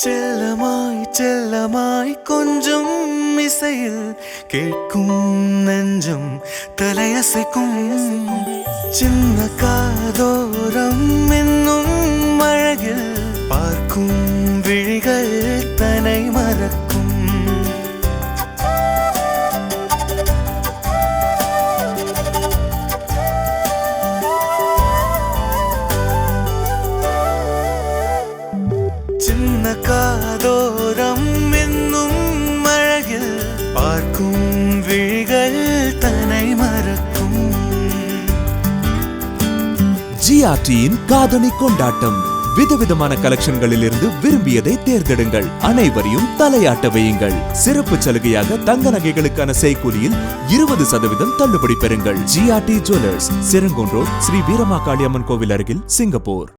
செல்லமாய் செல்லமாய் கொஞ்சம் இசையில் கேட்கும் நெஞ்சம் தலையசைக்கும் சின்ன காதோரம் என்னும் அழகில் பார்க்கும் விழிகள் தன்னை மறக்கும் சின்ன காதோரம் என்னும் அழகில் பார்க்கும் விழிகள் தன்னை மறக்கும். ஜிஆர்டியின் காதணி கொண்டாட்டம். விதவிதமான கலெக்ஷன்களில் இருந்து விரும்பியதை தேர்ந்தெடுங்கள். அனைவரையும் தலையாட்ட வையுங்கள். சிறப்பு சலுகையாக தங்க நகைகளுக்கான செய்கூலியில் 20% தள்ளுபடி பெறுங்கள். GRT jewellers, Serangoon road, Sri Veeramakaliamman கோவில் அருகில், சிங்கப்பூர்.